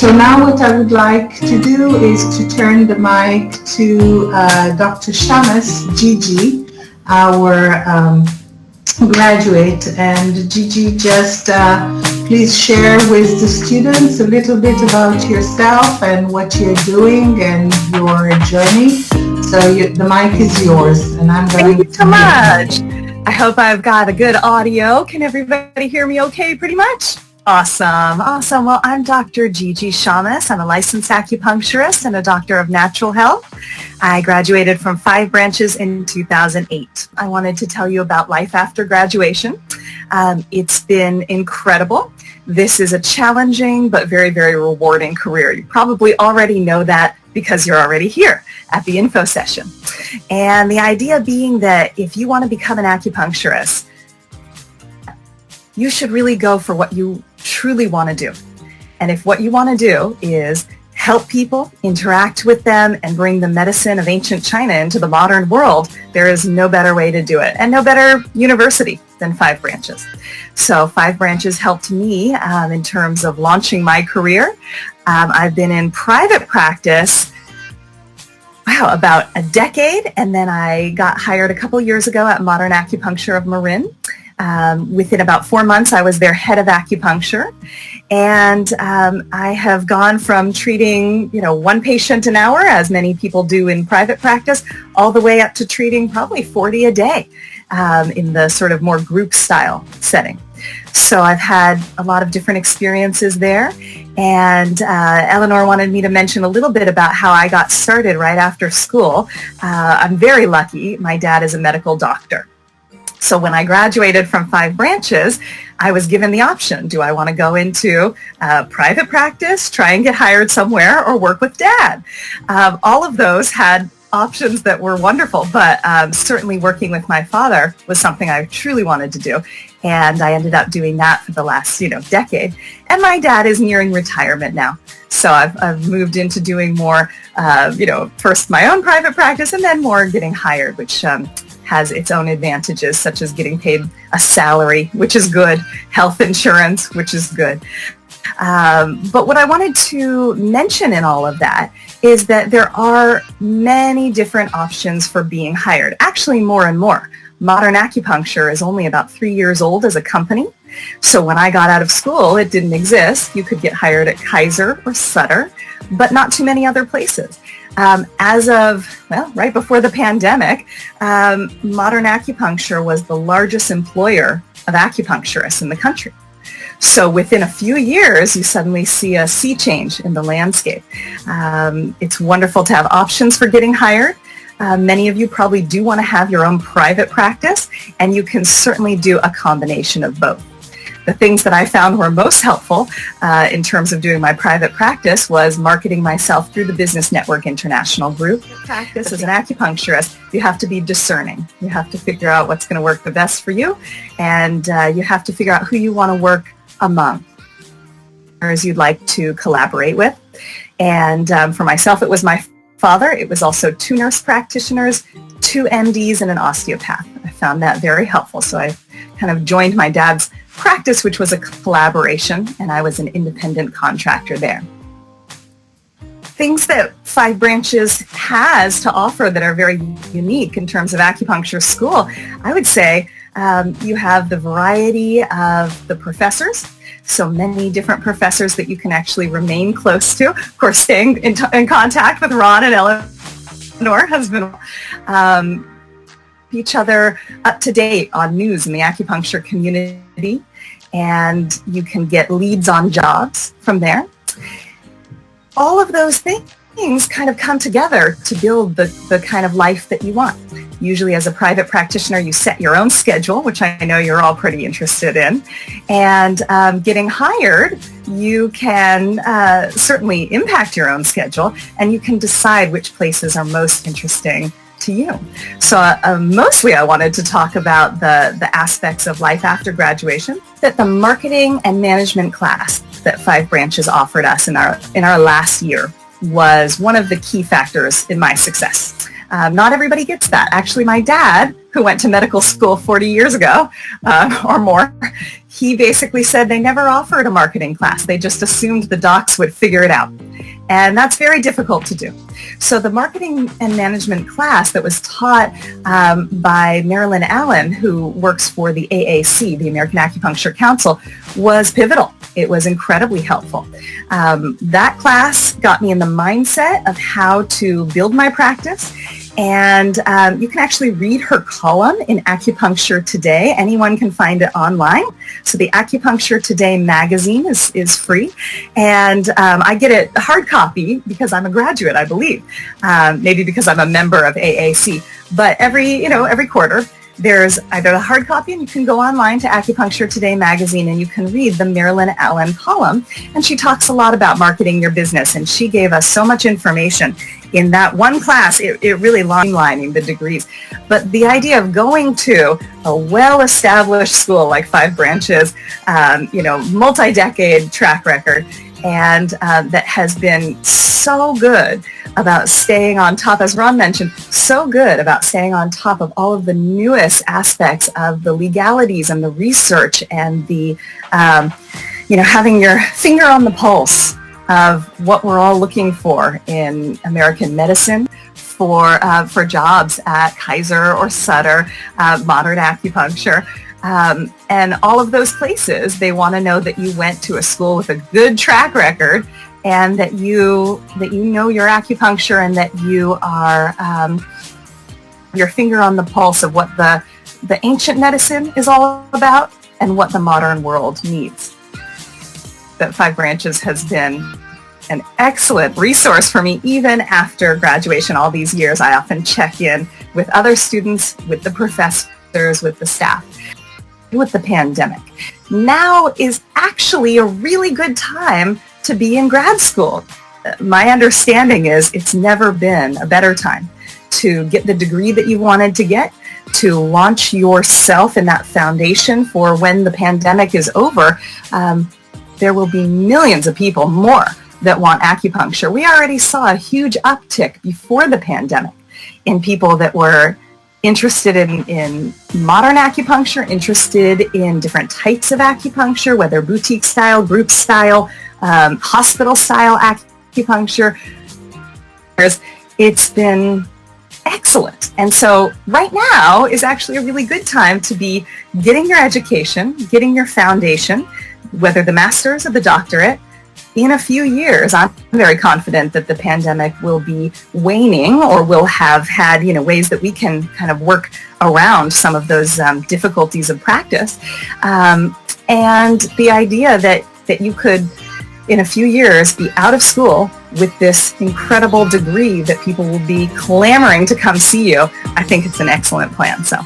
So now what I would like to do is to turn the mic to Dr. Shamus, Gigi, our graduate. And Gigi, just please share with the students a little bit about yourself and what you're doing and your journey. So the mic is yours, and I'm going Thank you so much. I hope I've got a good audio. Can everybody hear me okay pretty much? Awesome. Well, I'm Dr. Gigi Shamus. I'm a licensed acupuncturist and a doctor of natural health. I graduated from 5 branches in 2008. I wanted to tell you about life after graduation. It's been incredible. This is a challenging but very, very rewarding career. You probably already know that because you're already here at the info session. And the idea being that if you want to become an acupuncturist, you should really go for what you truly want to do. And if what you want to do is help people, interact with them, and bring the medicine of ancient China into the modern world, there is no better way to do it, and no better university than 5 branches. So 5 branches helped me in terms of launching my career. I've been in private practice about a decade, and then I got hired a couple years ago at Modern Acupuncture of Marin. Within about 4 months, I was their head of acupuncture, and I have gone from treating, 1 patient an hour, as many people do in private practice, all the way up to treating probably 40 a day in the sort of more group style setting. So I've had a lot of different experiences there, and Eleanor wanted me to mention a little bit about how I got started right after school. I'm very lucky. My dad is a medical doctor. So when I graduated from 5 branches, I was given the option. Do I want to go into private practice, try and get hired somewhere, or work with Dad? All of those had options that were wonderful, but certainly working with my father was something I truly wanted to do. And I ended up doing that for the last, decade. And my dad is nearing retirement now. So I've moved into doing more, first my own private practice and then more getting hired, which has its own advantages, such as getting paid a salary, which is good, health insurance, which is good. But what I wanted to mention in all of that is that there are many different options for being hired, actually more and more. Modern Acupuncture is only about 3 years old as a company. So when I got out of school, it didn't exist. You could get hired at Kaiser or Sutter, but not too many other places. As of, right before the pandemic, Modern Acupuncture was the largest employer of acupuncturists in the country. So within a few years, you suddenly see a sea change in the landscape. It's wonderful to have options for getting hired. Many of you probably do want to have your own private practice, and you can certainly do a combination of both. The things that I found were most helpful in terms of doing my private practice was marketing myself through the Business Network International Group. Practice as an acupuncturist, you have to be discerning. You have to figure out what's going to work the best for you, and you have to figure out who you want to work among, as you'd like to collaborate with. And for myself, it was my father. It was also 2 nurse practitioners, 2 MDs, and an osteopath. I found that very helpful. So I kind of joined my dad's practice, which was a collaboration, and I was an independent contractor there. Things that 5 branches has to offer that are very unique in terms of acupuncture school, I would say you have the variety of the professors. So many different professors that you can actually remain close to. Of course, staying in contact with Ron and Eleanor has been each other up to date on news in the acupuncture community, and you can get leads on jobs from there. All of those things kind of come together to build the kind of life that you want. Usually as a private practitioner, you set your own schedule, which I know you're all pretty interested in. And getting hired, you can certainly impact your own schedule, and you can decide which places are most interesting to you. So mostly I wanted to talk about the aspects of life after graduation, that the marketing and management class that 5 branches offered us in our last year was one of the key factors in my success. Not everybody gets that. Actually, my dad, who went to medical school 40 years ago or more, he basically said they never offered a marketing class. They just assumed the docs would figure it out. And that's very difficult to do. So the marketing and management class that was taught by Marilyn Allen, who works for the AAC, the American Acupuncture Council, was pivotal. It was incredibly helpful. That class got me in the mindset of how to build my practice. And you can actually read her column in Acupuncture Today. Anyone can find it online. So the Acupuncture Today magazine is free. And I get it hard copy because I'm a graduate, I believe. Maybe because I'm a member of AAC. But every quarter, there's either the hard copy, and you can go online to Acupuncture Today magazine and you can read the Marilyn Allen column. And she talks a lot about marketing your business. And she gave us so much information in that one class. It really lining the degrees. But the idea of going to a well-established school like Five Branches, multi-decade track record, and that has been so good about staying on top, as Ron mentioned, so good about staying on top of all of the newest aspects of the legalities and the research and the, having your finger on the pulse of what we're all looking for in American medicine for jobs at Kaiser or Sutter, modern acupuncture. And all of those places, they want to know that you went to a school with a good track record and that you know your acupuncture and that you are your finger on the pulse of what the ancient medicine is all about and what the modern world needs. That Five Branches has been an excellent resource for me even after graduation. All these years, I often check in with other students, with the professors, with the staff. With the pandemic, now is actually a really good time to be in grad school. My understanding is it's never been a better time to get the degree that you wanted to get, to launch yourself in that foundation for when the pandemic is over. There will be millions of people more that want acupuncture. We already saw a huge uptick before the pandemic in people that were interested in modern acupuncture, interested in different types of acupuncture, whether boutique style, group style, hospital style acupuncture. It's been excellent. And so right now is actually a really good time to be getting your education, getting your foundation, whether the master's or the doctorate. In a few years, I'm very confident that the pandemic will be waning or will have had, ways that we can kind of work around some of those difficulties of practice. And the idea that you could, in a few years, be out of school with this incredible degree that people will be clamoring to come see you, I think it's an excellent plan. So